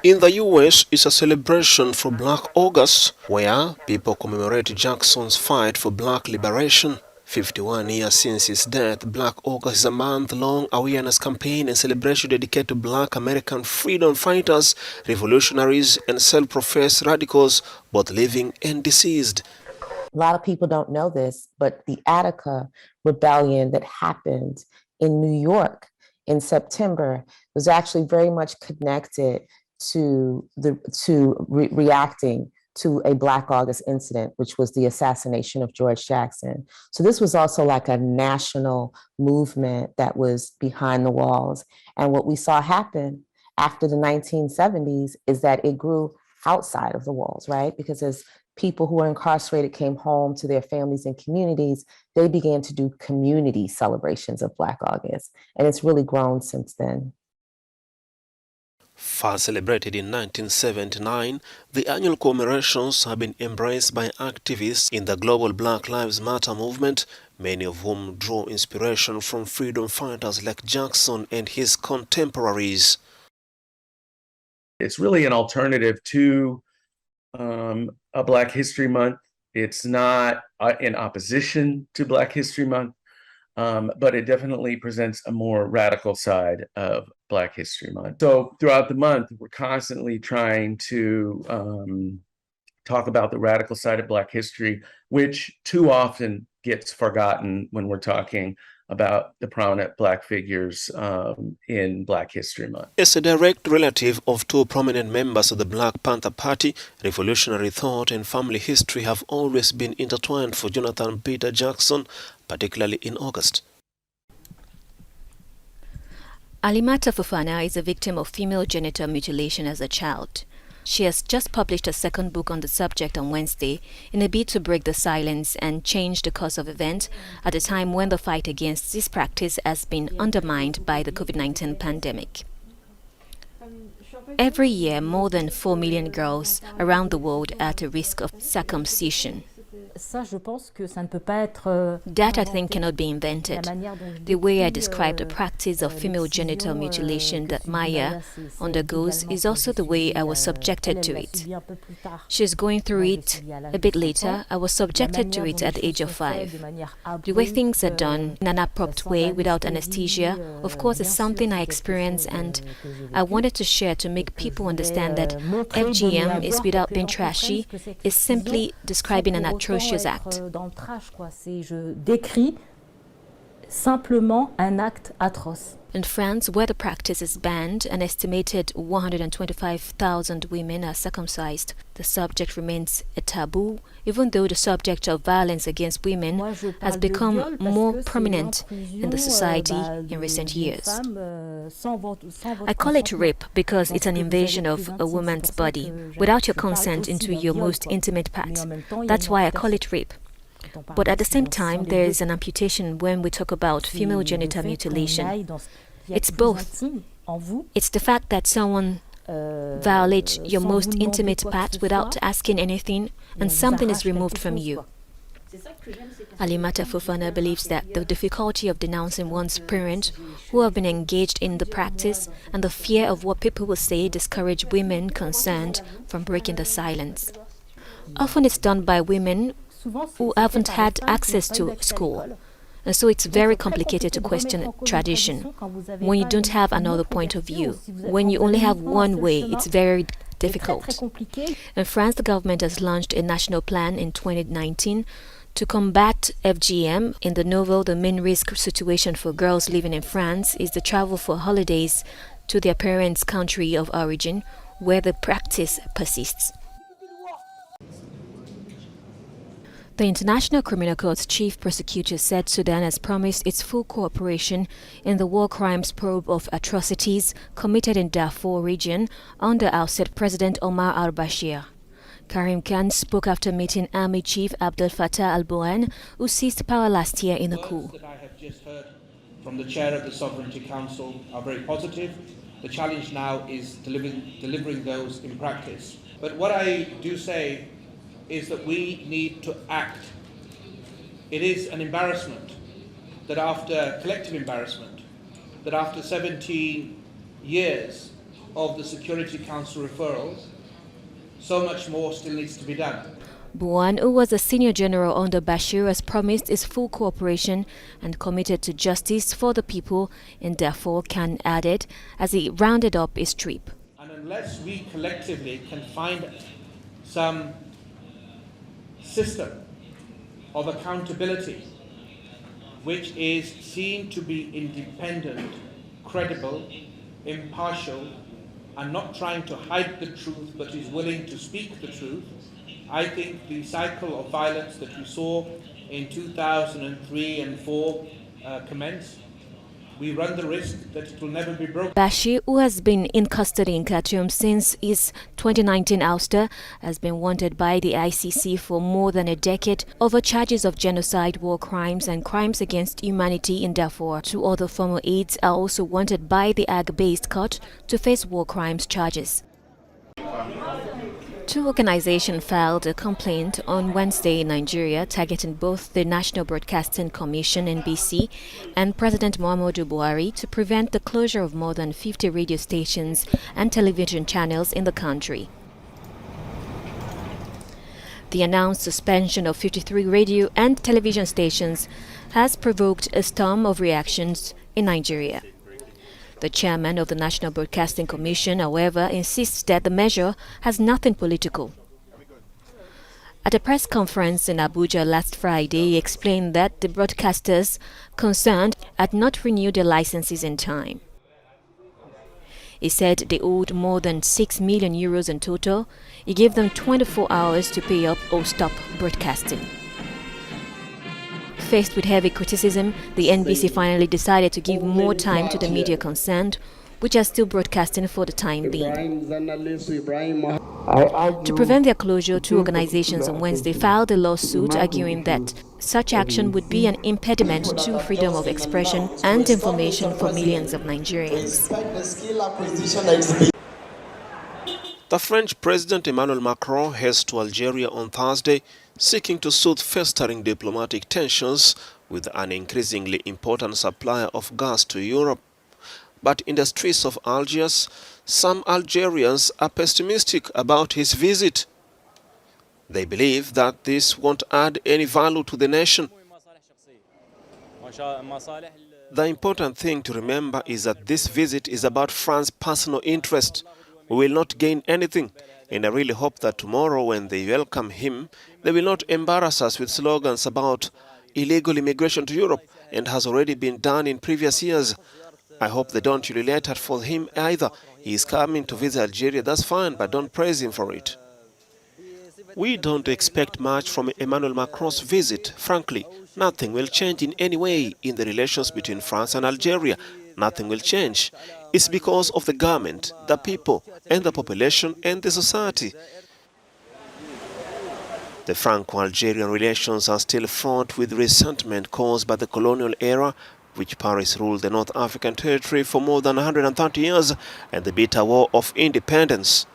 In the US, it's a celebration for Black August, where people commemorate Jackson's fight for black liberation. 51 years since his death, Black August is a month-long awareness campaign and celebration dedicated to Black American freedom fighters, revolutionaries, and self-professed radicals, both living and deceased. A lot of people don't know this, but the Attica rebellion that happened in New York in September was actually very much connected to reacting to a Black August incident, which was the assassination of George Jackson. So this was also like a national movement that was behind the walls. And what we saw happen after the 1970s is that it grew outside of the walls, right? Because as people who were incarcerated came home to their families and communities, they began to do community celebrations of Black August. And it's really grown since then. First celebrated in 1979, the annual commemorations have been embraced by activists in the global Black Lives Matter movement, many of whom draw inspiration from freedom fighters like Jackson and his contemporaries. It's really an alternative to a Black History Month. It's not in opposition to Black History Month, but it definitely presents a more radical side of Black History Month. So throughout the month, we're constantly trying to talk about the radical side of Black history, which too often gets forgotten when we're talking about the prominent Black figures in Black History Month. As a direct relative of two prominent members of the Black Panther Party, revolutionary thought and family history have always been intertwined for Jonathan Peter Jackson, particularly in August. Alimata Fofana is a victim of female genital mutilation as a child. She has just published a second book on the subject on Wednesday in a bid to break the silence and change the course of events at a time when the fight against this practice has been undermined by the COVID-19 pandemic. Every year, more than 4 million girls around the world are at a risk of circumcision. That, I think, cannot be invented. The way I describe the practice of female genital mutilation that Maya undergoes is also the way I was subjected to it. She's going through it a bit later. I was subjected to it at the age of 5. The way things are done in an abrupt way without anesthesia, of course, is something I experienced, and I wanted to share to make people understand that FGM is, without being trashy, is simply describing an atrocious act. In France, where the practice is banned, an estimated 125,000 women are circumcised. The subject remains a taboo, even though the subject of violence against women has become more prominent in the society in recent years. I call it rape because it's an invasion of a woman's body without your consent into your most intimate part. That's why I call it rape. But at the same time, there is an amputation when we talk about female genital mutilation. It's both. It's the fact that someone violates your most intimate part without asking anything, and something is removed from you. Alimata Fofana believes that the difficulty of denouncing one's parents who have been engaged in the practice and the fear of what people will say discourage women concerned from breaking the silence. Often it's done by women who haven't had access to school. And so it's very complicated to question tradition when you don't have another point of view. When you only have one way, it's very difficult. In France, the government has launched a national plan in 2019 to combat FGM. In the novel, the main risk situation for girls living in France is the travel for holidays to their parents' country of origin, where the practice persists. The International Criminal Court's chief prosecutor said Sudan has promised its full cooperation in the war crimes probe of atrocities committed in Darfur region under ousted President Omar al-Bashir. Karim Khan spoke after meeting Army Chief Abdel Fattah al-Burhan, who seized power last year in a coup. That I have just heard from the chair of the Sovereignty Council are very positive. The challenge now is delivering those in practice. But what I do say is that we need to act. It is an embarrassment that after collective embarrassment, that after 17 years of the Security Council referrals, so much more still needs to be done. Burhan, who was a senior general under Bashir, has promised his full cooperation and committed to justice for the people in Darfur, Khan added as he rounded up his trip. And unless we collectively can find some system of accountability which is seen to be independent, credible, impartial, and not trying to hide the truth but is willing to speak the truth, I think the cycle of violence that we saw in 2003 and 4 commence. We run the risk that it will never be broken. Bashir, who has been in custody in Khartoum since his 2019 ouster, has been wanted by the ICC for more than a decade over charges of genocide, war crimes and crimes against humanity in Darfur. 2 other former aides are also wanted by the Hague-based court to face war crimes charges. 2 organizations filed a complaint on Wednesday in Nigeria targeting both the National Broadcasting Commission (NBC) and President Muhammadu Buhari to prevent the closure of more than 50 radio stations and television channels in the country. The announced suspension of 53 radio and television stations has provoked a storm of reactions in Nigeria. The chairman of the National Broadcasting Commission, however, insists that the measure has nothing political. At a press conference in Abuja last Friday, he explained that the broadcasters concerned had not renewed their licenses in time. He said they owed more than €6 million in total. He gave them 24 hours to pay up or stop broadcasting. Faced with heavy criticism, the NBC finally decided to give more time to the media concerned, which are still broadcasting for the time being. To prevent their closure, 2 organizations on Wednesday filed a lawsuit arguing that such action would be an impediment to freedom of expression and information for millions of Nigerians. The French President Emmanuel Macron heads to Algeria on Thursday, seeking to soothe festering diplomatic tensions with an increasingly important supplier of gas to Europe. But in the streets of Algiers, some Algerians are pessimistic about his visit. They believe that this won't add any value to the nation. The important thing to remember is that this visit is about France's personal interest. We will not gain anything, and I really hope that tomorrow when they welcome him, they will not embarrass us with slogans about illegal immigration to Europe, and has already been done in previous years. I hope they don't relate it for him either. He is coming to visit Algeria, that's fine, but don't praise him for it. We don't expect much from Emmanuel Macron's visit. Frankly, nothing will change in any way in the relations between France and Algeria. Nothing will change. It's because of the government, the people, and the population and the society. The Franco-Algerian relations are still fraught with resentment caused by the colonial era, which Paris ruled the North African territory for more than 130 years, and the bitter war of independence.